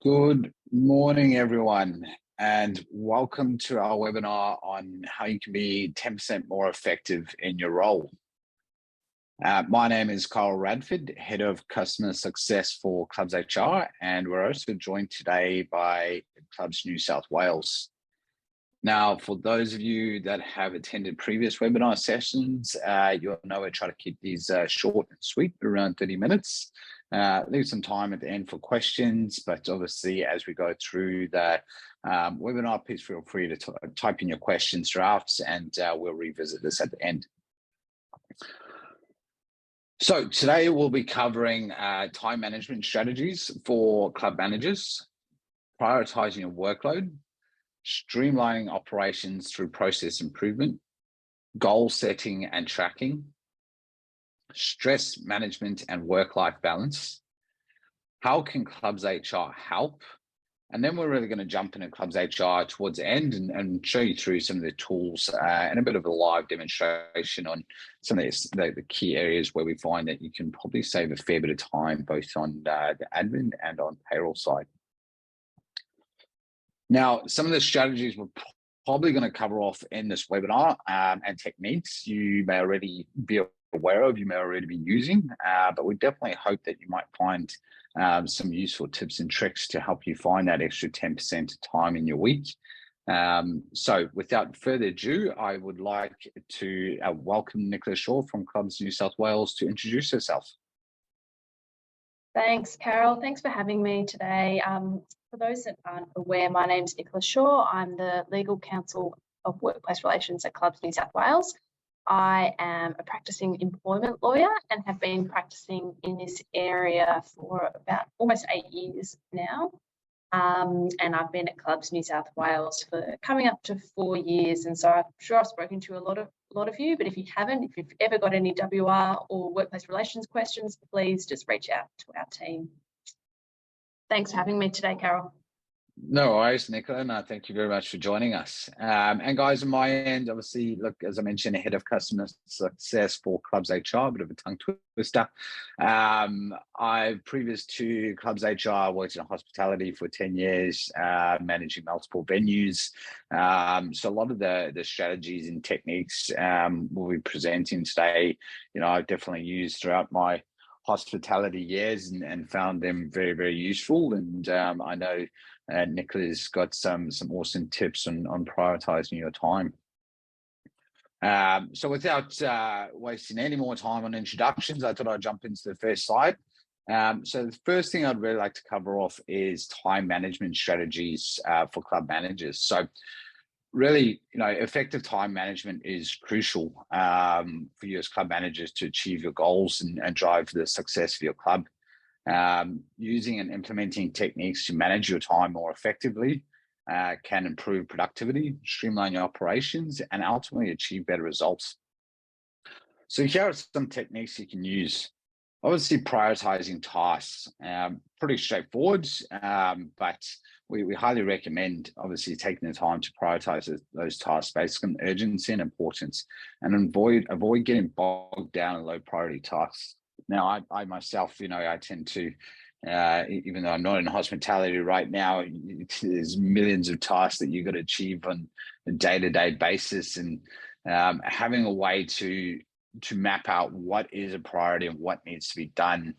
Good morning, everyone, and welcome to our webinar on how you can be 10% more effective in your role. My name is Carl Radford, Head of Customer Success for ClubsHR, and we're also joined today by Clubs New South Wales. Now, for those of you that have attended previous webinar sessions, you'll know I try to keep these short and sweet, around 30 minutes. Leave some time at the end for questions, but obviously as we go through the webinar, please feel free to type in your questions throughout, and we'll revisit this at the end. So today we'll be covering time management strategies for club managers, prioritizing your workload, streamlining operations through process improvement, goal setting and tracking, stress management and work-life balance. How can ClubsHR help? And then we're really going to jump into ClubsHR towards the end and show you through some of the tools and a bit of a live demonstration on some of the key areas where we find that you can probably save a fair bit of time, both on the admin and on payroll side. Now, some of the strategies we're probably going to cover off in this webinar and techniques you may already be aware of, you may already be using, but we definitely hope that you might find some useful tips and tricks to help you find that extra 10% of time in your week. So without further ado, I would like to welcome Nicola Shaw from Clubs New South Wales to introduce herself. Thanks, Carol. Thanks for having me today. For those that aren't aware, my name's Nicola Shaw. I'm the Legal Counsel of Workplace Relations at Clubs New South Wales. I am a practicing employment lawyer and have been practicing in this area for about almost 8 years now. And I've been at Clubs New South Wales for coming up to 4 years. And so I'm sure I've spoken to a lot of you, but if you haven't, if you've ever got any WR or workplace relations questions, please just reach out to our team. Thanks for having me today, Carol. No worries, Nicola, and thank you very much for joining us. And guys, on my end, obviously, look, as I mentioned, Head of Customer Success for ClubsHR, a bit of a tongue twister. I've previous to ClubsHR worked in hospitality for 10 years, managing multiple venues. So a lot of the strategies and techniques we'll be presenting today, I've definitely used throughout my hospitality years and found them very, very useful. And I know Nicola's got some awesome tips on prioritizing your time. So without wasting any more time on introductions, I thought I'd jump into the first slide. So the first thing I'd really like to cover off is time management strategies for club managers. So really, effective time management is crucial for you as club managers to achieve your goals and drive the success of your club. Using and implementing techniques to manage your time more effectively can improve productivity, streamline your operations, and ultimately achieve better results. So here are some techniques you can use. Obviously, prioritizing tasks, pretty straightforward, but we highly recommend obviously taking the time to prioritize those tasks based on urgency and importance, and avoid getting bogged down in low priority tasks. Now, I myself, I tend to, even though I'm not in hospitality right now, there's millions of tasks that you've got to achieve on a day-to-day basis, and having a way to map out what is a priority and what needs to be done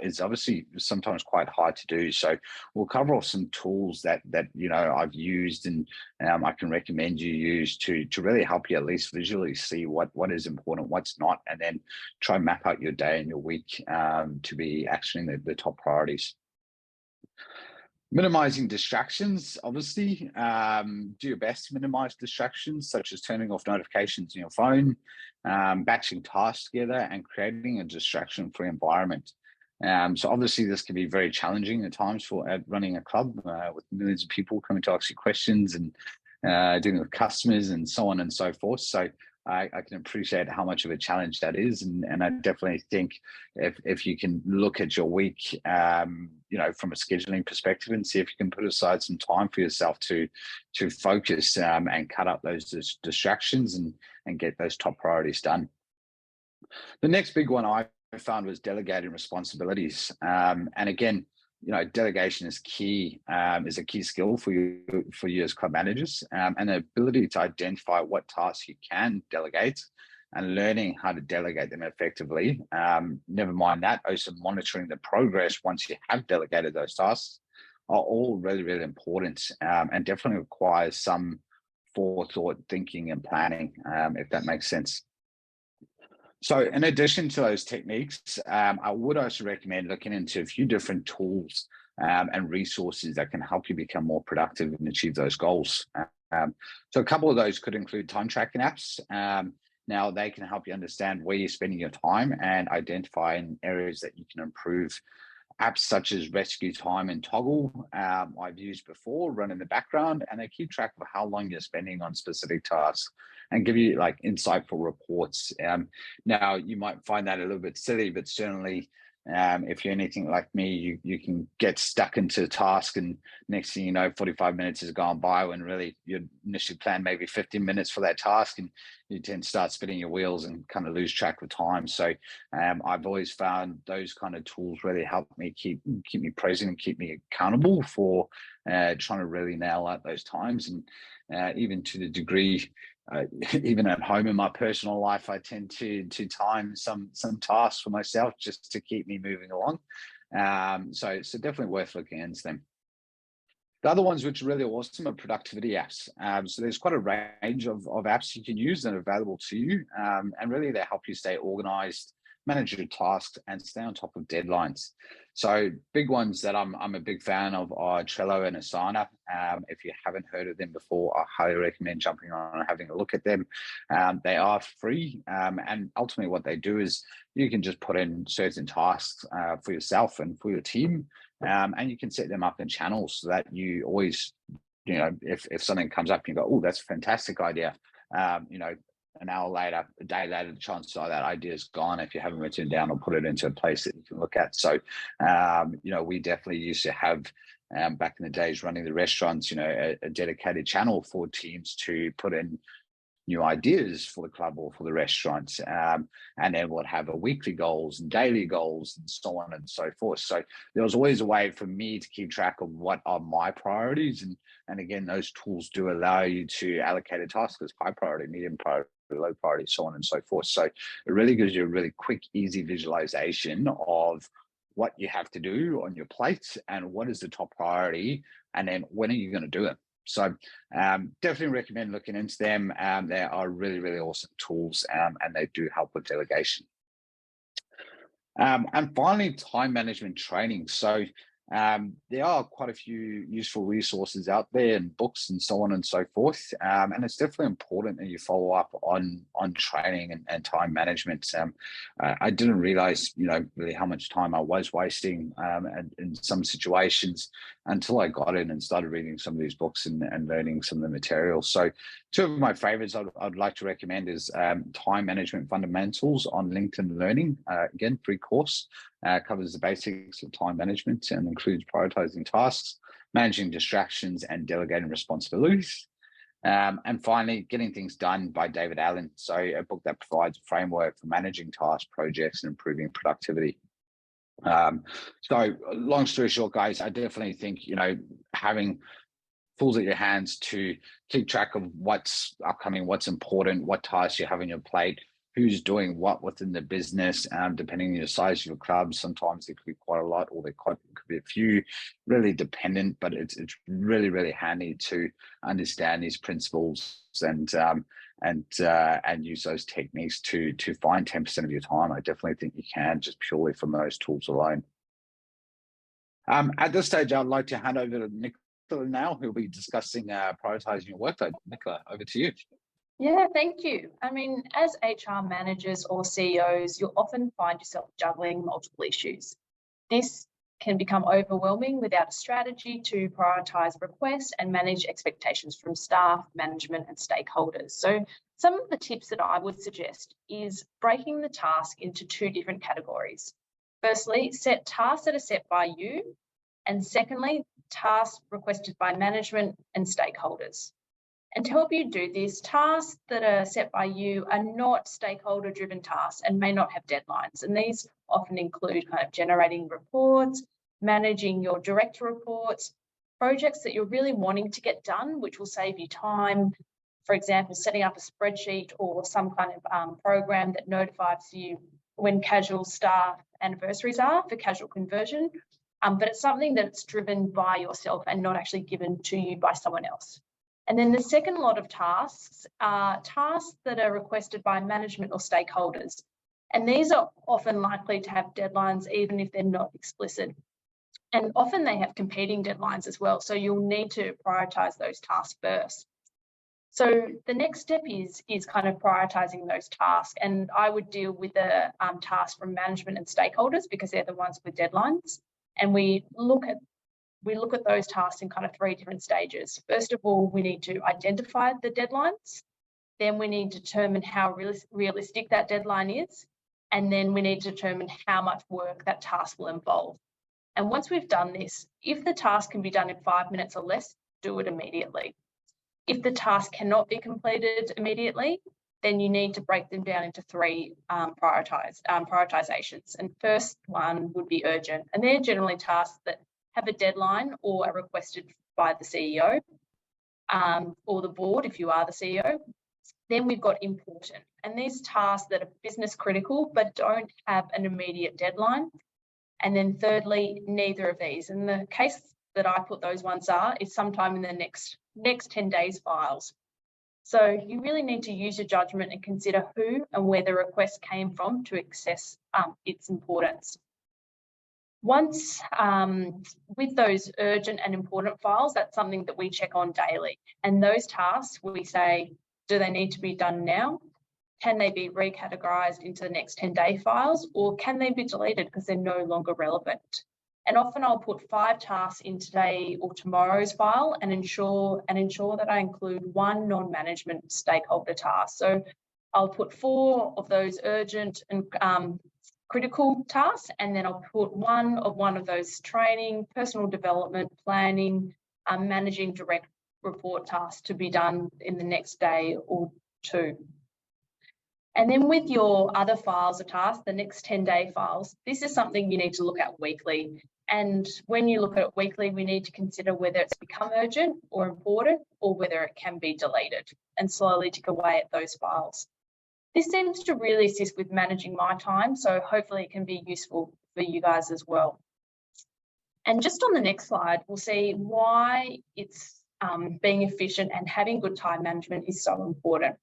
is obviously sometimes quite hard to do. So we'll cover off some tools that I've used and I can recommend you use to really help you at least visually see what is important, what's not, and then try and map out your day and your week to be actioning the top priorities. Minimizing distractions, obviously. Do your best to minimize distractions, such as turning off notifications on your phone, batching tasks together, and creating a distraction-free environment. So obviously this can be very challenging at times for running a club with millions of people coming to ask you questions and dealing with customers and so on and so forth. So I can appreciate how much of a challenge that is, and I definitely think if you can look at your week, from a scheduling perspective, and see if you can put aside some time for yourself to focus and cut out those distractions and get those top priorities done. The next big one I found was delegating responsibilities, and again, delegation is key, is a key skill for you as club managers, and the ability to identify what tasks you can delegate and learning how to delegate them effectively. Never mind that, also monitoring the progress once you have delegated those tasks are all really, really important, and definitely requires some forethought, thinking and planning, if that makes sense. So in addition to those techniques, I would also recommend looking into a few different tools and resources that can help you become more productive and achieve those goals. So a couple of those could include time tracking apps. Now they can help you understand where you're spending your time and identifying areas that you can improve. Apps such as Rescue Time and Toggle, I've used before, run in the background, and they keep track of how long you're spending on specific tasks and give you like insightful reports. Now, you might find that a little bit silly, but certainly if you're anything like me, you can get stuck into a task, and next thing you know, 45 minutes has gone by when really you initially planned maybe 15 minutes for that task, and you tend to start spinning your wheels and kind of lose track of time. So I've always found those kind of tools really help me keep me present and keep me accountable for trying to really nail out those times. And even to the degree, even at home in my personal life, I tend to time some tasks for myself just to keep me moving along. So definitely worth looking into them. The other ones which are really awesome are productivity apps. So there's quite a range of apps you can use that are available to you, and really they help you stay organized, manage your tasks, and stay on top of deadlines. So big ones that I'm a big fan of are Trello and Asana. If you haven't heard of them before, I highly recommend jumping on and having a look at them. They are free, and ultimately what they do is you can just put in certain tasks for yourself and for your team, and you can set them up in channels so that you always, if something comes up, you go, oh, that's a fantastic idea. An hour later, a day later, the chances are that idea is gone if you haven't written it down or put it into a place that you can look at. So, we definitely used to have, back in the days running the restaurants, a dedicated channel for teams to put in new ideas for the club or for the restaurant, and then we'll have a weekly goals and daily goals and so on and so forth. So there was always a way for me to keep track of what are my priorities, and again, those tools do allow you to allocate a task as high priority, medium priority, low priority, so on and so forth. So it really gives you a really quick, easy visualization of what you have to do on your plate and what is the top priority, and then when are you going to do it. So definitely recommend looking into them. They are really, really awesome tools, and they do help with delegation. And finally, time management training. So there are quite a few useful resources out there and books and so on and so forth. And it's definitely important that you follow up on training and time management. I didn't realize, really how much time I was wasting in some situations until I got in and started reading some of these books and learning some of the materials. So two of my favorites I'd like to recommend is Time Management Fundamentals on LinkedIn Learning. Again, free course. Covers the basics of time management and includes prioritizing tasks, managing distractions, and delegating responsibilities. And finally, Getting Things Done by David Allen. So a book that provides a framework for managing tasks, projects, and improving productivity. So long story short, guys, I definitely think, having tools at your hands to keep track of what's upcoming, what's important, what tasks you have on your plate, who's doing what within the business, depending on the size of your club. Sometimes there could be quite a lot, or there could be a few, really dependent, but it's really, really handy to understand these principles and use those techniques to find 10% of your time. I definitely think you can, just purely from those tools alone. At this stage, I'd like to hand over to Nicola now, who'll be discussing prioritizing your workload. Nicola, over to you. Yeah, thank you. I mean, as HR managers or CEOs, you'll often find yourself juggling multiple issues. This can become overwhelming without a strategy to prioritise requests and manage expectations from staff, management, and stakeholders. So some of the tips that I would suggest is breaking the task into two different categories. Firstly, set tasks that are set by you, and secondly, tasks requested by management and stakeholders. And to help you do this, tasks that are set by you are not stakeholder-driven tasks and may not have deadlines. And these often include kind of generating reports, managing your direct reports, projects that you're really wanting to get done, which will save you time. For example, setting up a spreadsheet or some kind of program that notifies you when casual staff anniversaries are for casual conversion. But it's something that's driven by yourself and not actually given to you by someone else. And then the second lot of tasks are tasks that are requested by management or stakeholders. And these are often likely to have deadlines, even if they're not explicit. And often they have competing deadlines as well. So you'll need to prioritise those tasks first. So the next step is kind of prioritising those tasks. And I would deal with the tasks from management and stakeholders because they're the ones with deadlines. And we look at those tasks in kind of 3 different stages. First of all, we need to identify the deadlines. Then we need to determine how realistic that deadline is. And then we need to determine how much work that task will involve. And once we've done this, if the task can be done in 5 minutes or less, do it immediately. If the task cannot be completed immediately, then you need to break them down into 3 prioritizations. And first one would be urgent. And they're generally tasks that have a deadline or are requested by the CEO or the board if you are the CEO. Then we've got important. And these tasks that are business critical but don't have an immediate deadline. And then thirdly, neither of these. And the case that I put those ones are is sometime in the next 10 days files. So you really need to use your judgment and consider who and where the request came from to assess its importance. Once with those urgent and important files, that's something that we check on daily. And those tasks, we say, do they need to be done now? Can they be recategorized into the next 10-day files, or can they be deleted because they're no longer relevant? And often I'll put 5 tasks in today or tomorrow's file and ensure that I include 1 non-management stakeholder task. So I'll put 4 of those urgent and critical tasks, and then I'll put one of those training, personal development, planning, managing direct report tasks to be done in the next day or 2. And then with your other files or tasks, the next 10-day files, this is something you need to look at weekly. And when you look at it weekly, we need to consider whether it's become urgent or important, or whether it can be deleted, and slowly tick away at those files. This seems to really assist with managing my time, so hopefully it can be useful for you guys as well. And just on the next slide, we'll see why it's being efficient and having good time management is so important.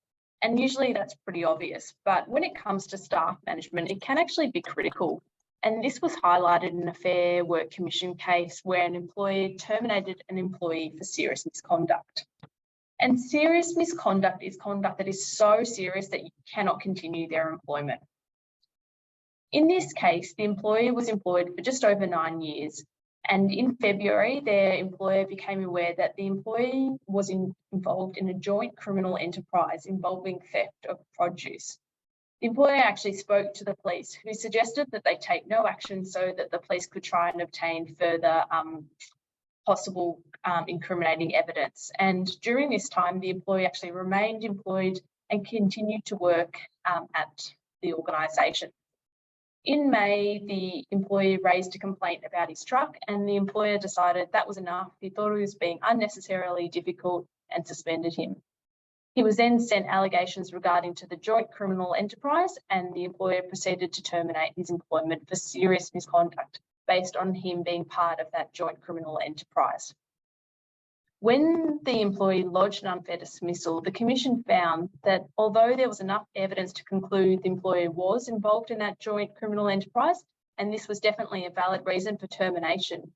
And usually that's pretty obvious, but when it comes to staff management, it can actually be critical. And this was highlighted in a Fair Work Commission case where an employer terminated an employee for serious misconduct. And serious misconduct is conduct that is so serious that you cannot continue their employment. In this case, the employer was employed for just over 9 years. And in February, their employer became aware that the employee was involved in a joint criminal enterprise involving theft of produce. The employer actually spoke to the police, who suggested that they take no action so that the police could try and obtain further possible incriminating evidence. And during this time, the employee actually remained employed and continued to work at the organisation. In May, the employee raised a complaint about his truck, and the employer decided that was enough. He thought he was being unnecessarily difficult and suspended him. He was then sent allegations regarding to the joint criminal enterprise, and the employer proceeded to terminate his employment for serious misconduct based on him being part of that joint criminal enterprise. When the employee lodged an unfair dismissal, the Commission found that although there was enough evidence to conclude the employer was involved in that joint criminal enterprise, and this was definitely a valid reason for termination,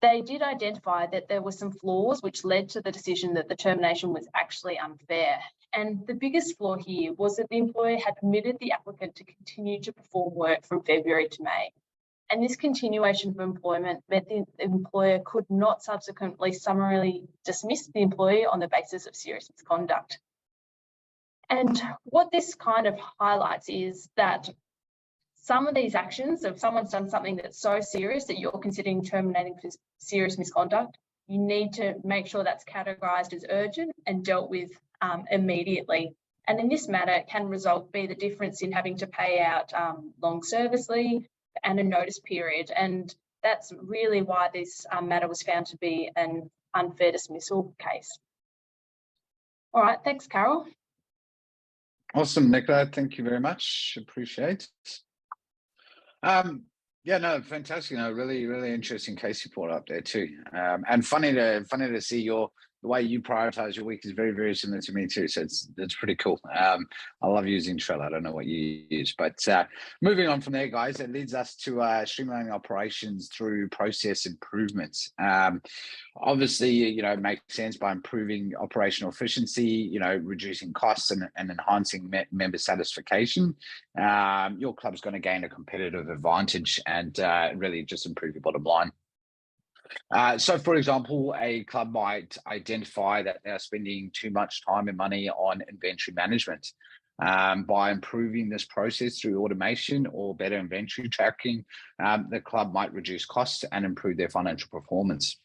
they did identify that there were some flaws which led to the decision that the termination was actually unfair. And the biggest flaw here was that the employer had permitted the applicant to continue to perform work from February to May. And this continuation of employment meant the employer could not subsequently summarily dismiss the employee on the basis of serious misconduct. And what this kind of highlights is that some of these actions, if someone's done something that's so serious that you're considering terminating for serious misconduct, you need to make sure that's categorised as urgent and dealt with immediately. And in this matter, it can be the difference in having to pay out long service leave and a notice period. And that's really why this matter was found to be an unfair dismissal case. All right, thanks, Carol. Awesome, Nicola. Thank you very much. Appreciate it. Yeah, no, fantastic. No, really interesting case you brought up there too. And funny to see the way you prioritize your week is very similar to me too. So it's pretty cool. I love using Trello. I don't know what you use, but moving on from there, guys, it leads us to streamlining operations through process improvements. Obviously, it makes sense by improving operational efficiency, reducing costs and enhancing member satisfaction. Your club's going to gain a competitive advantage and really just improve your bottom line. So, for example, a club might identify that they're spending too much time and money on inventory management. By improving this process through automation or better inventory tracking, the club might reduce costs and improve their financial performance.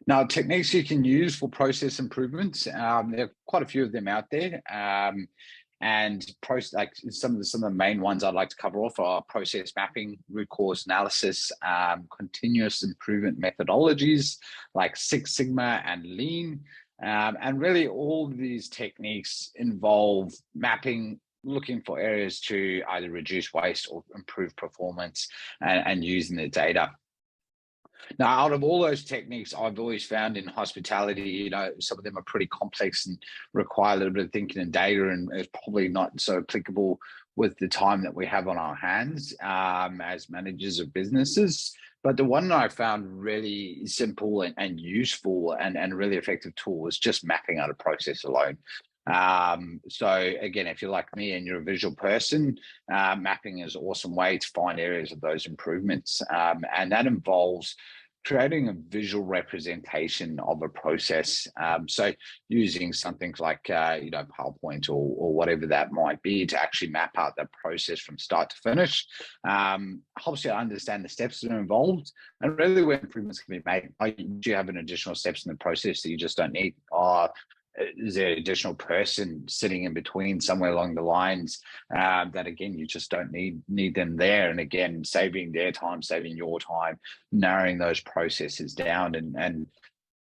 Now, techniques you can use for process improvements, there are quite a few of them out there. And some of the main ones I'd like to cover off are process mapping, root cause analysis, continuous improvement methodologies like Six Sigma and Lean. And really all of these techniques involve mapping, looking for areas to either reduce waste or improve performance and using the data. Now, out of all those techniques, I've always found in hospitality, some of them are pretty complex and require a little bit of thinking and data, and it's probably not so applicable with the time that we have on our hands as managers of businesses. But the one that I found really simple and useful and really effective tool was just mapping out a process alone. So again, if you're like me and you're a visual person, mapping is an awesome way to find areas of those improvements. And that involves creating a visual representation of a process. So using something like, PowerPoint or whatever that might be to actually map out that process from start to finish, helps you understand the steps that are involved and really where improvements can be made. Do you have an additional steps in the process that you just don't need? Is there an additional person sitting in between somewhere along the lines that again you just don't need them there, and again saving their time, saving your time, narrowing those processes down, and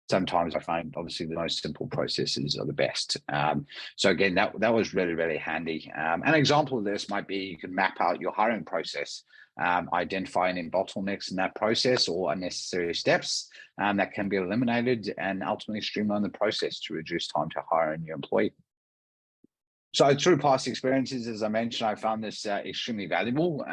sometimes I find obviously the most simple processes are the best. So again, that was really handy. An example of this might be you can map out your hiring process, identify any bottlenecks in that process or unnecessary steps that can be eliminated, and ultimately streamline the process to reduce time to hire a new employee. So through past experiences, as I mentioned, I found this extremely valuable.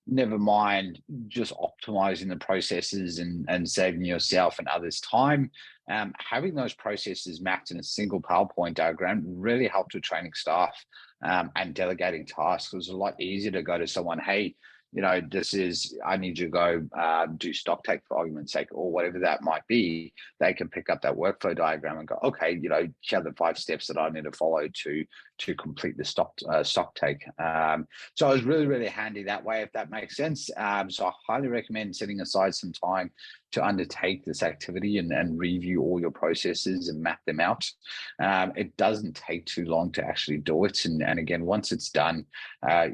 Never mind just optimizing the processes and saving yourself and others time. Having those processes mapped in a single PowerPoint diagram really helped with training staff and delegating tasks. It was a lot easier to go to someone, hey, I need you to go do stock take for argument's sake, or whatever that might be. They can pick up that workflow diagram and go, okay, here are the 5 steps that I need to follow to complete the stock take. So it was really handy that way, if that makes sense. So I highly recommend setting aside some time to undertake this activity and review all your processes and map them out. It doesn't take too long to actually do it. And again, once it's done,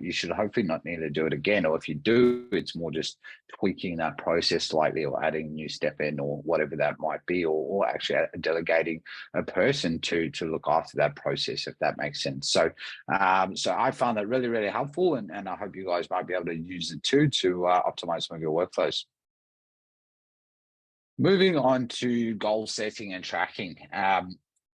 you should hopefully not need to do it again. Or if you do, it's more just tweaking that process slightly or adding a new step in or whatever that might be, or actually delegating a person to look after that process, if that makes sense. So I found that really helpful, and I hope you guys might be able to use it too to optimize some of your workflows. Moving on to goal setting and tracking.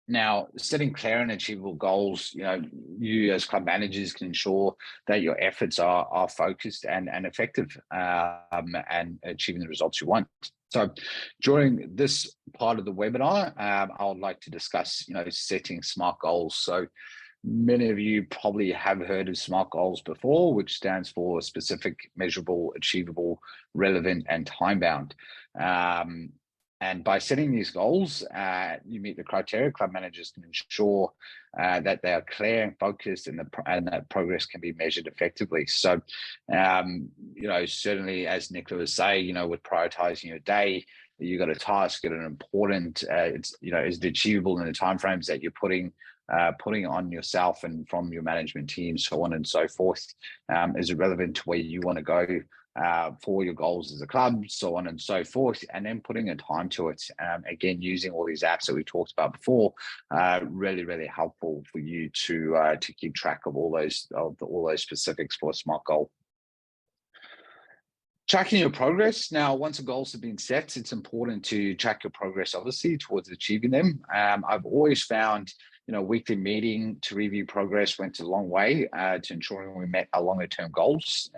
Now, setting clear and achievable goals, you as club managers can ensure that your efforts are focused and effective and achieving the results you want. So during this part of the webinar, I would like to discuss, setting SMART goals. So many of you probably have heard of SMART goals before, which stands for specific, measurable, achievable, relevant, and time-bound. And by setting these goals, you meet the criteria. Club managers can ensure that they are clear and focused, and that progress can be measured effectively. So, certainly, as Nicola was saying, with prioritizing your day, you got a task, got an important. Is it achievable in the timeframes that you're putting on yourself and from your management team, so on and so forth? Is it relevant to where you want to go for your goals as a club, so on and so forth, and then putting a time to it. Again, using all these apps that we talked about before, really helpful for you to keep track of all those specifics for a SMART goal. Tracking your progress. Now, once the goals have been set, it's important to track your progress, obviously, towards achieving them. I've always found, weekly meeting to review progress went a long way to ensuring we met our longer term goals.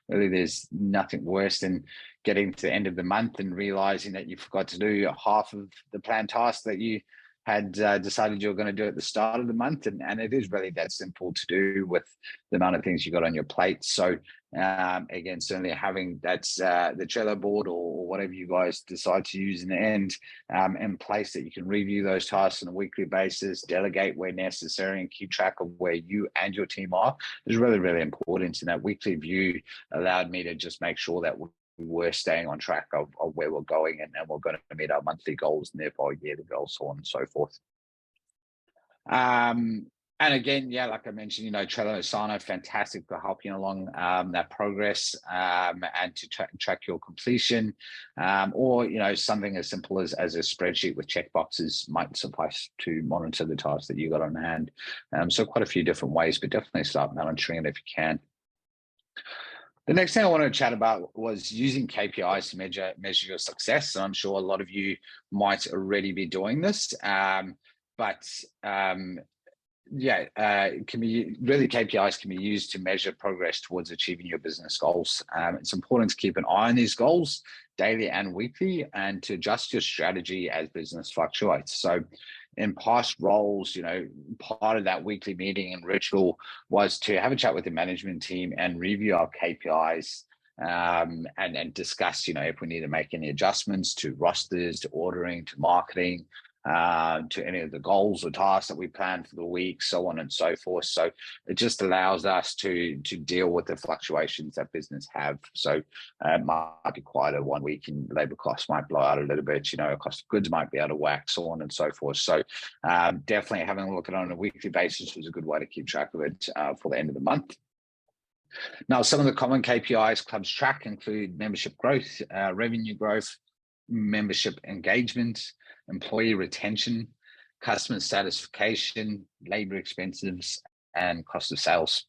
Really, there's nothing worse than getting to the end of the month and realizing that you forgot to do half of the planned tasks that you had decided you were going to do at the start of the month. And it is really that simple to do with the amount of things you got on your plate. So again, certainly having that the Trello board or whatever you guys decide to use in the end in place that you can review those tasks on a weekly basis, delegate where necessary, and keep track of where you and your team are is really important. And that weekly view allowed me to just make sure that we were staying on track of where we're going and we're going to meet our monthly goals and therefore yearly goals, so on and so forth. And again, yeah, like I mentioned, Trello and Asana, fantastic for helping along that progress and to track your completion, or something as simple as a spreadsheet with checkboxes might suffice to monitor the tasks that you got on hand. So quite a few different ways, but definitely start monitoring it if you can. The next thing I want to chat about was using KPIs to measure your success. And I'm sure a lot of you might already be doing this, KPIs can be used to measure progress towards achieving your business goals. It's important to keep an eye on these goals daily and weekly and to adjust your strategy as business fluctuates. So in past roles, part of that weekly meeting and ritual was to have a chat with the management team and review our KPIs and discuss, if we need to make any adjustments to rosters, to ordering, to marketing, to any of the goals or tasks that we plan for the week, so on and so forth. So it just allows us to deal with the fluctuations that business have. So it might be quite a 1 week and labor costs might blow out a little bit, cost of goods might be out of whack, so on and so forth. So definitely having a look at it on a weekly basis was a good way to keep track of it for the end of the month. Now, some of the common KPIs clubs track include membership growth, revenue growth, membership engagement, employee retention, customer satisfaction, labor expenses, and cost of sales.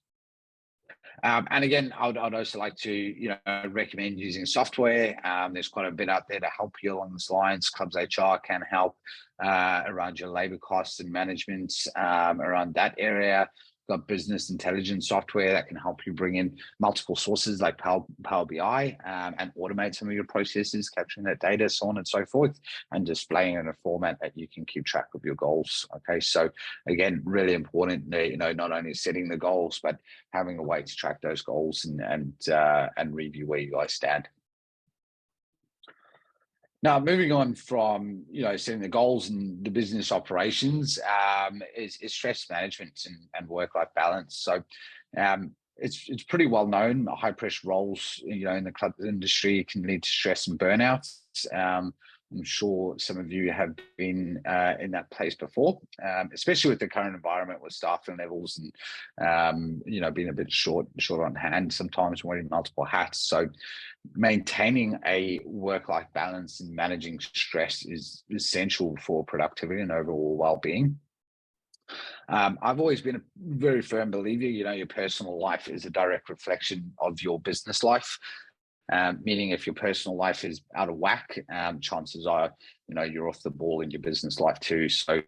And again, I'd also like to recommend using software. There's quite a bit out there to help you along these lines. ClubsHR can help around your labor costs and management around that area. Got business intelligence software that can help you bring in multiple sources like Power BI and automate some of your processes, capturing that data, so on and so forth, and displaying in a format that you can keep track of your goals. Okay, so again, really important, not only setting the goals, but having a way to track those goals and review where you guys stand. Now, moving on from setting the goals and the business operations is stress management and work-life balance. So it's pretty well known. High pressure roles in the club industry can lead to stress and burnouts. I'm sure some of you have been in that place before, especially with the current environment with staffing levels and being a bit short on hand, sometimes wearing multiple hats. So maintaining a work-life balance and managing stress is essential for productivity and overall well-being. I've always been a very firm believer, your personal life is a direct reflection of your business life. Meaning if your personal life is out of whack, chances are, you're off the ball in your business life too. So,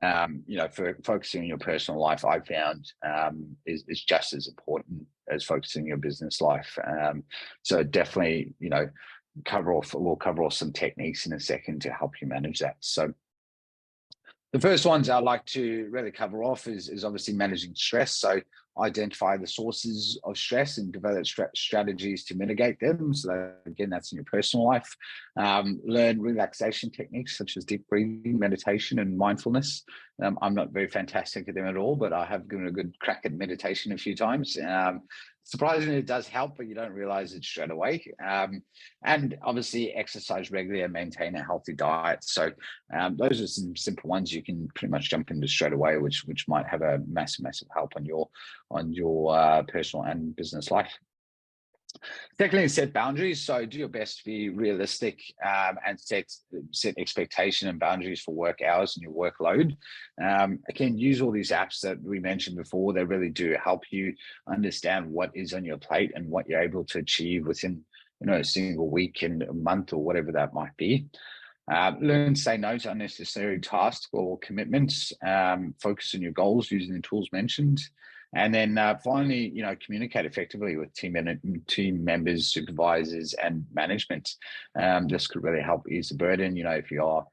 for focusing on your personal life, I found is just as important as focusing on your business life. So definitely, we'll cover off some techniques in a second to help you manage that. So the first ones I'd like to really cover off is obviously managing stress. So identify the sources of stress and develop strategies to mitigate them. So again, that's in your personal life. Learn relaxation techniques such as deep breathing, meditation, and mindfulness. I'm not very fantastic at them at all, but I have given a good crack at meditation a few times. Surprisingly, it does help, but you don't realize it straight away. And obviously exercise regularly and maintain a healthy diet. So those are some simple ones you can pretty much jump into straight away, which might have a massive help on your personal and business life. Secondly, set boundaries. So do your best to be realistic and set expectation and boundaries for work hours and your workload. Again, use all these apps that we mentioned before. They really do help you understand what is on your plate and what you're able to achieve within a single week and a month or whatever that might be. Learn to say no to unnecessary tasks or commitments. Focus on your goals using the tools mentioned. And then finally, communicate effectively with team members, supervisors, and management. This could really help ease the burden, if you are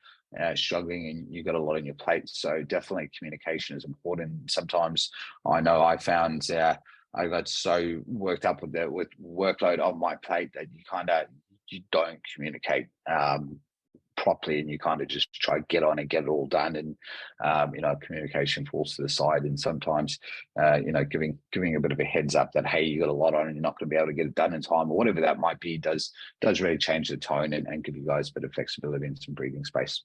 struggling and you've got a lot on your plate. So definitely communication is important. Sometimes I know I found I got so worked up with the workload on my plate that you don't communicate properly, and you kind of just try to get on and get it all done, and communication falls to the side. And sometimes giving a bit of a heads up that, hey, you got a lot on and you're not going to be able to get it done in time, or whatever that might be, does really change the tone and give you guys a bit of flexibility and some breathing space.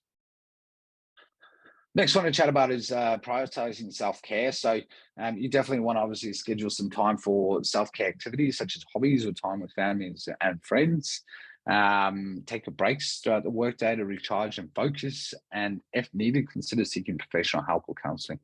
Next one to chat about is prioritizing self-care. So you definitely want to obviously schedule some time for self-care activities such as hobbies or time with families and friends. Take a breaks throughout the workday to recharge and focus, and if needed, consider seeking professional help or counseling.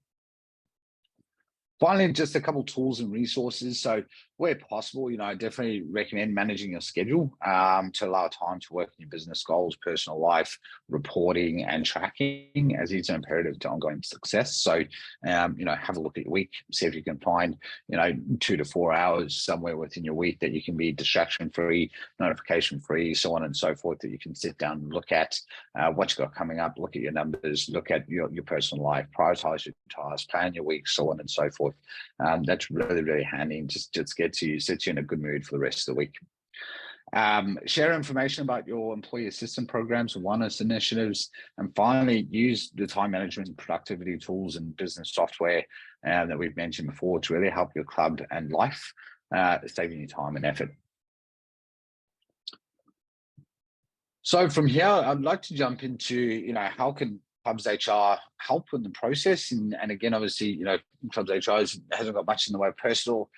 Finally, just a couple tools and resources. So where possible, I definitely recommend managing your schedule to allow time to work on your business goals, personal life, reporting, and tracking, as it's an imperative to ongoing success. So, have a look at your week, see if you can find, 2 to 4 hours somewhere within your week that you can be distraction-free, notification-free, so on and so forth, that you can sit down and look at what you've got coming up, look at your numbers, look at your personal life, prioritize your tasks, plan your week, so on and so forth. That's really, really handy, and just sets you in a good mood for the rest of the week. Share information about your employee assistance programs and wellness initiatives. And finally, use the time management and productivity tools and business software that we've mentioned before to really help your club and life, saving you time and effort. So from here, I'd like to jump into, how can ClubsHR help in the process? And again, obviously, ClubsHR hasn't got much in the way of personal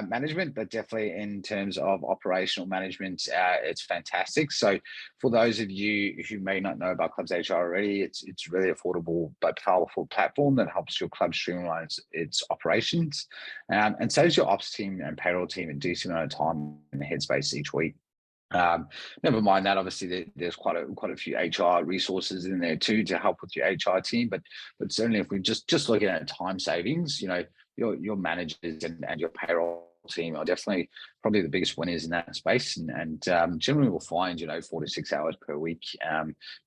management, but definitely in terms of operational management, it's fantastic. So for those of you who may not know about ClubsHR already, it's really affordable but powerful platform that helps your club streamline its operations and saves your ops team and payroll team a decent amount of time in the headspace each week. Never mind that, obviously there's quite a few HR resources in there too to help with your HR team, but certainly if we just looking at time savings, your managers and your payroll team are definitely probably the biggest winners in that space, and generally we'll find 4 to 6 hours per week,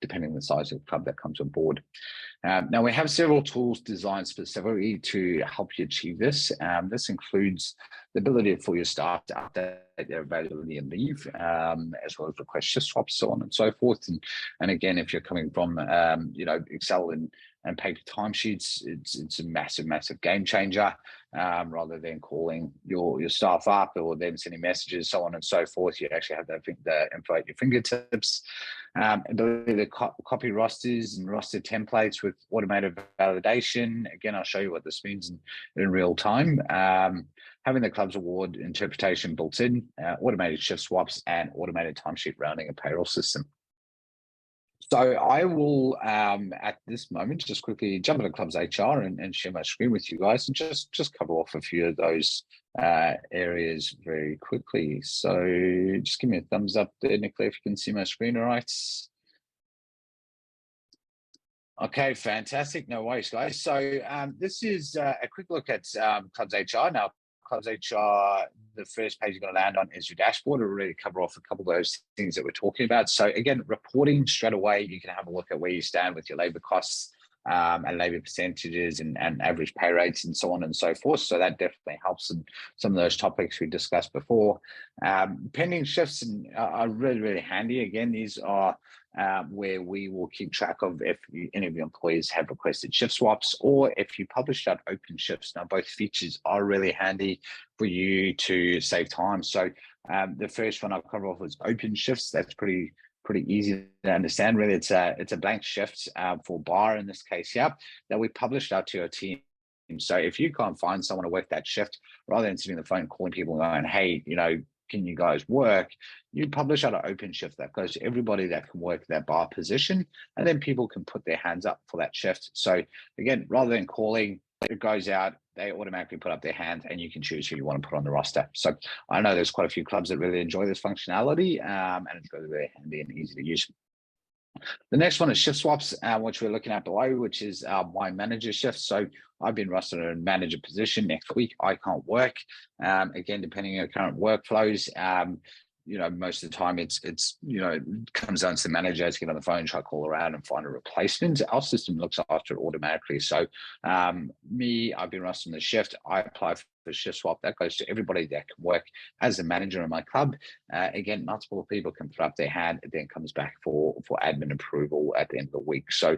depending on the size of the club that comes on board. Now we have several tools designed specifically to help you achieve this. This includes the ability for your staff to update their availability and leave, as well as request shift swaps, so on and so forth. And again, if you're coming from Excel and paper timesheets, it's a massive game changer. Rather than calling your staff up or them sending messages, so on and so forth, you actually have the info at your fingertips. Ability to copy rosters and roster templates with automated validation. Again, I'll show you what this means in real time. Having the club's award interpretation built in, automated shift swaps, and automated timesheet rounding and payroll system. So I will, at this moment, just quickly jump into ClubsHR and share my screen with you guys and just cover off a few of those areas very quickly. So just give me a thumbs up there, Nicola, if you can see my screen all right. Okay, fantastic. No worries, guys. So this is a quick look at ClubsHR. Now, ClubsHR, the first page you're going to land on is your dashboard. It'll really cover off a couple of those things that we're talking about. So again, reporting straight away, you can have a look at where you stand with your labor costs and labor percentages and average pay rates and so on and so forth. So that definitely helps in some of those topics we discussed before. Pending shifts are really, really handy. Again, these are where we will keep track of if any of your employees have requested shift swaps or if you publish out open shifts. Now, both features are really handy for you to save time. So the first one I'll cover off is open shifts. That's pretty easy to understand. Really, it's a blank shift for bar in this case, that we published out to your team. So if you can't find someone to work that shift, rather than sitting on the phone calling people and going, hey, can you guys work? You publish out an open shift that goes to everybody that can work that bar position, and then people can put their hands up for that shift. So again, rather than calling, it goes out, they automatically put up their hand, and you can choose who you want to put on the roster. So I know there's quite a few clubs that really enjoy this functionality, and it's really, really handy and easy to use. The next one is shift swaps, which we're looking at below, which is my manager shift. So I've been rostered in a manager position. Next week, I can't work. Again, depending on your current workflows, most of the time it comes down to the manager to get on the phone, try to call around and find a replacement. Our system looks after it automatically. So I've been rostered in the shift. I apply for shift swap. That goes to everybody that can work as a manager in my club. Again, multiple people can put up their hand. It then comes back for admin approval at the end of the week. So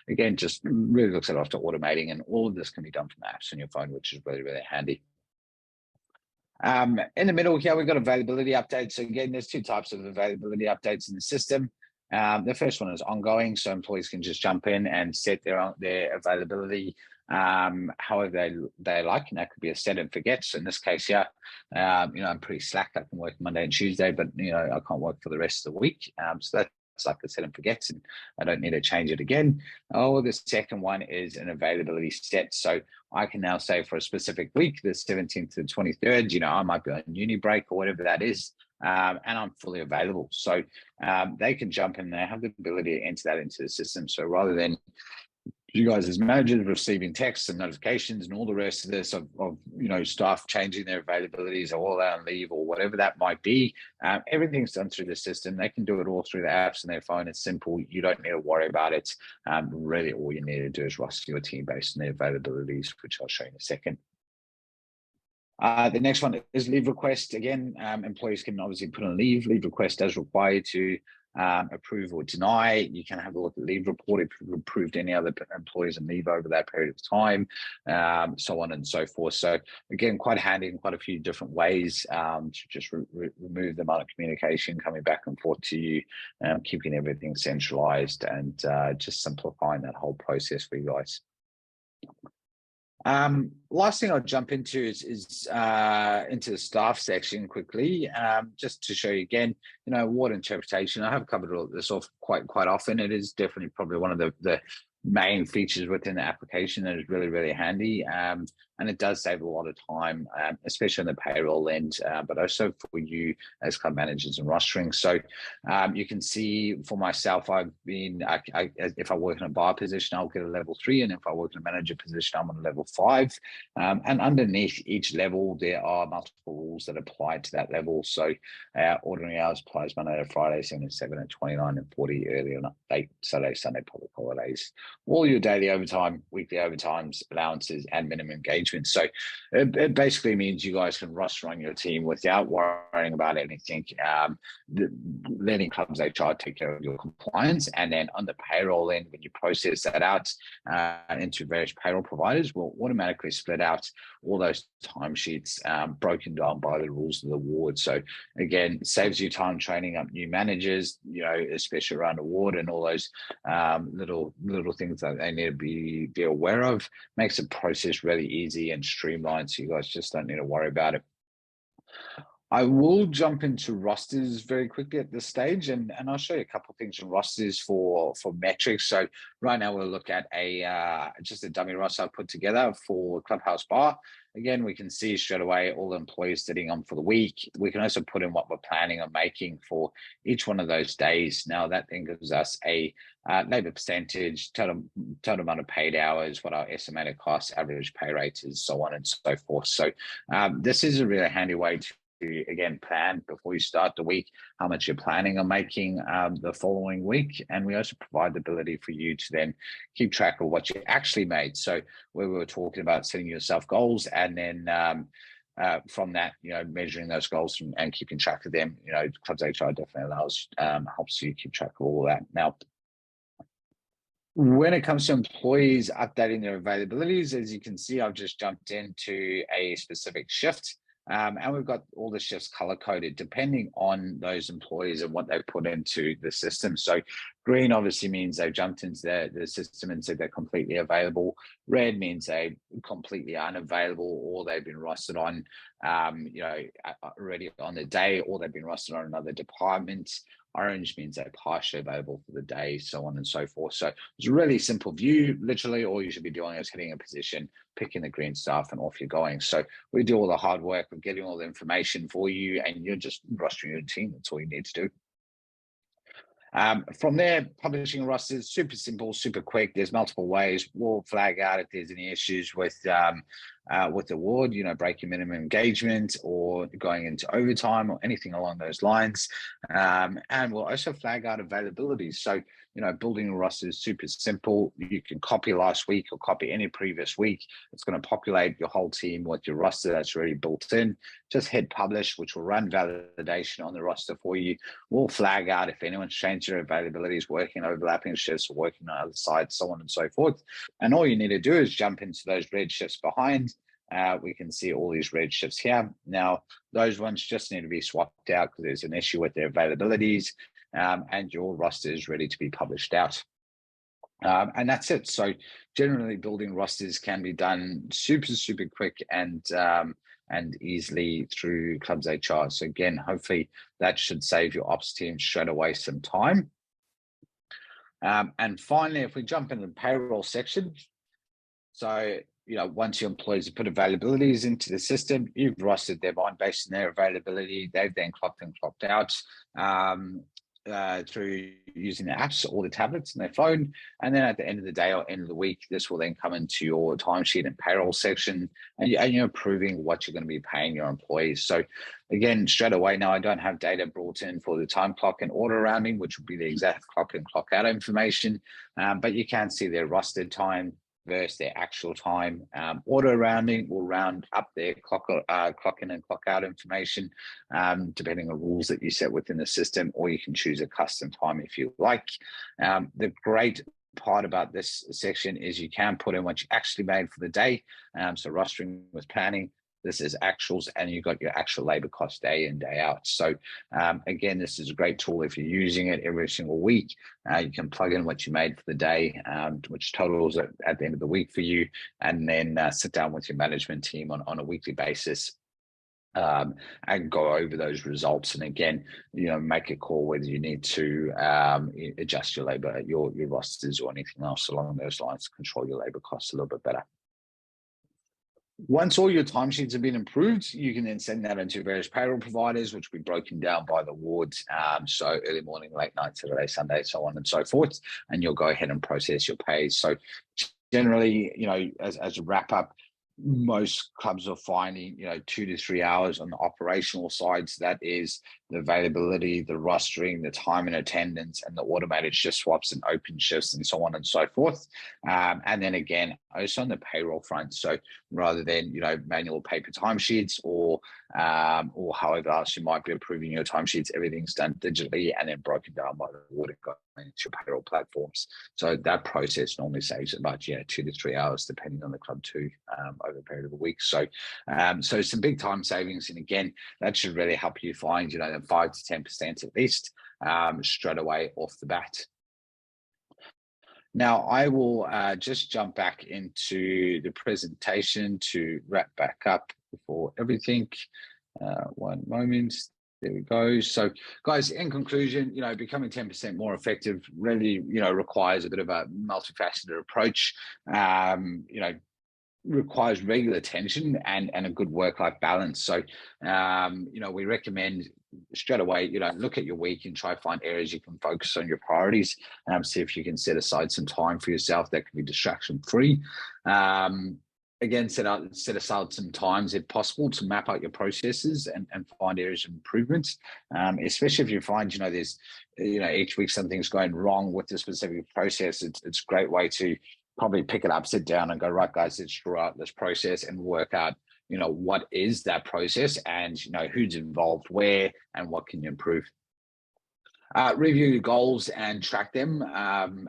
again, just really looks after automating, and all of this can be done from apps on your phone, which is really, really handy. In the middle here, we've got availability updates. So again, there's two types of availability updates in the system. The first one is ongoing, so employees can just jump in and set their availability however they like, and that could be a set and forget. So in this case here, I'm pretty slack. I can work Monday and Tuesday, but I can't work for the rest of the week. So that's like a set and forgets, and I don't need to change it again. The second one is an availability set. So I can now say for a specific week, the 17th to the 23rd, I might be on uni break or whatever that is, and I'm fully available. So they can jump in, they have the ability to enter that into the system. So rather than you guys as managers receiving texts and notifications and all the rest of this of staff changing their availabilities or all out on leave or whatever that might be, everything's done through the system. They can do it all through the apps and their phone. It's simple. You don't need to worry about it. Really, all you need to do is roster your team based on their availabilities, which I'll show you in a second. The next one is leave request. Again, employees can obviously put on leave. Leave request as required to approve or deny. You can have a look at leave report if you've approved any other employees and leave over that period of time, so on and so forth. So again, quite handy in quite a few different ways to just remove the amount of communication coming back and forth to you, keeping everything centralized and just simplifying that whole process for you guys. Last thing I'll jump into is into the staff section quickly, just to show you again, award interpretation. I have covered all this off quite often. It is definitely probably one of the main features within the application that is really, really handy. And it does save a lot of time, especially on the payroll end, but also for you as club managers and rostering. So you can see for myself, I've been, if I work in a bar position, I'll get a level 3. And if I work in a manager position, I'm on a level 5. And underneath each level, there are multiple rules that apply to that level. So ordinary hours applies Monday to Friday, 7 to 7 and 29 and 40, early and late, Saturday, Sunday, public holidays. All your daily overtime, weekly overtimes, allowances, and minimum engagement. So it basically means you guys can roster on your team without worrying about anything, letting ClubsHR take care of your compliance. And then on the payroll end, when you process that out into various payroll providers, we'll automatically split out all those timesheets broken down by the rules of the award. So again, it saves you time training up new managers, especially around award and all those little things that they need to be aware of. Makes the process really easy and streamlined, so you guys just don't need to worry about it. I will jump into rosters very quickly at this stage, and I'll show you a couple of things on rosters for metrics. So right now we'll look at just a dummy roster I put together for Clubhouse Bar. Again, we can see straight away all the employees sitting on for the week. We can also put in what we're planning on making for each one of those days. Now that then gives us a labor percentage, total amount of paid hours, what our estimated cost, average pay rate is, so on and so forth. So this is a really handy way to, again, plan before you start the week how much you're planning on making the following week. And we also provide the ability for you to then keep track of what you actually made. So where we were talking about setting yourself goals and then from that, measuring those goals and keeping track of them, ClubsHR definitely helps you keep track of all that. Now, when it comes to employees updating their availabilities, as you can see, I've just jumped into a specific shift. And we've got all the shifts color coded depending on those employees and what they put into the system. So green obviously means they've jumped into the system and said they're completely available. Red means they're completely unavailable, or they've been rostered on, already on the day, or they've been rostered on another department. Orange means they're partially available for the day, so on and so forth. So it's a really simple view. Literally all you should be doing is hitting a position, picking the green stuff, and off you're going. So we do all the hard work of getting all the information for you, and you're just rostering your team. That's all you need to do. From there, publishing rosters, super simple, super quick. There's multiple ways. We'll flag out if there's any issues with the ward, breaking minimum engagement or going into overtime or anything along those lines. And we'll also flag out availability. So, building a roster is super simple. You can copy last week or copy any previous week. It's going to populate your whole team with your roster that's already built in. Just hit publish, which will run validation on the roster for you. We'll flag out if anyone's changed their availabilities, working overlapping shifts or working on other sides, so on and so forth. And all you need to do is jump into those red shifts behind. We can see all these red shifts here. Now, those ones just need to be swapped out because there's an issue with their availabilities, and your roster is ready to be published out. And that's it. So generally building rosters can be done super, super quick and easily through ClubsHR. So again, hopefully that should save your ops team straight away some time. And finally, if we jump into the payroll section, so once your employees have put availabilities into the system, you've rostered them on based on their availability. They've then clocked and clocked out through using the apps or the tablets and their phone. And then at the end of the day or end of the week, this will then come into your timesheet and payroll section, and you're approving what you're going to be paying your employees. So again, straight away now, I don't have data brought in for the time clock and order rounding, which would be the exact clock and clock out information, but you can see their rostered time versus their actual time. Auto rounding will round up their clock in and clock out information, depending on rules that you set within the system, or you can choose a custom time if you like. The great part about this section is you can put in what you actually made for the day. So rostering with planning, this is actuals, and you've got your actual labor cost day in, day out. So again, this is a great tool if you're using it every single week. You can plug in what you made for the day, which totals at the end of the week for you, and then sit down with your management team on a weekly basis and go over those results. And again, make a call whether you need to adjust your labor, your rosters or anything else along those lines to control your labor costs a little bit better. Once all your timesheets have been approved, you can then send that into various payroll providers, which will be broken down by the wards. So early morning, late night, Saturday, Sunday, so on and so forth, and you'll go ahead and process your pays. So generally, as a wrap up, most clubs are finding 2 to 3 hours on the operational side. So that is the availability, the rostering, the time and attendance, and the automated shift swaps and open shifts and so on and so forth. And then again, also on the payroll front. So rather than manual paper timesheets or however else you might be approving your timesheets, everything's done digitally and then broken down by the water going into payroll platforms. So that process normally saves about 2 to 3 hours depending on the club too, over a period of a week. So so some big time savings, and again, that should really help you find 5 to 10% at least straight away off the bat. Now I will just jump back into the presentation to wrap back up for everything. One moment. There we go. So guys, in conclusion, becoming 10% more effective really, requires a bit of a multifaceted approach. Requires regular attention and a good work-life balance. So, we recommend straight away, look at your week and try to find areas you can focus on your priorities. See if you can set aside some time for yourself that can be distraction-free. Again, set aside some times if possible to map out your processes and find areas of improvement. Especially if you find, there's, each week something's going wrong with the specific process. It's a great way to probably pick it up, sit down and go, right, guys, let's draw out this process and work out, what is that process and, who's involved where and what can you improve. Review your goals and track them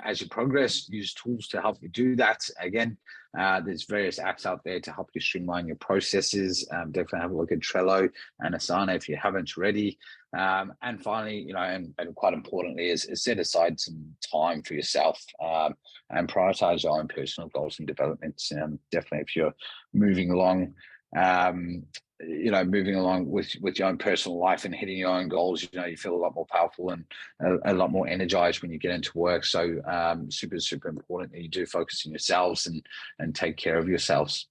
as you progress. Use tools to help you do that. Again, there's various apps out there to help you streamline your processes. Definitely have a look at Trello and Asana if you haven't already. And finally, you know, and quite importantly, is set aside some time for yourself and prioritize your own personal goals and developments. Definitely, if you're moving along, moving along with your own personal life and hitting your own goals, you know, you feel a lot more powerful and a lot more energized when you get into work. So super important that you do focus on yourselves and take care of yourselves.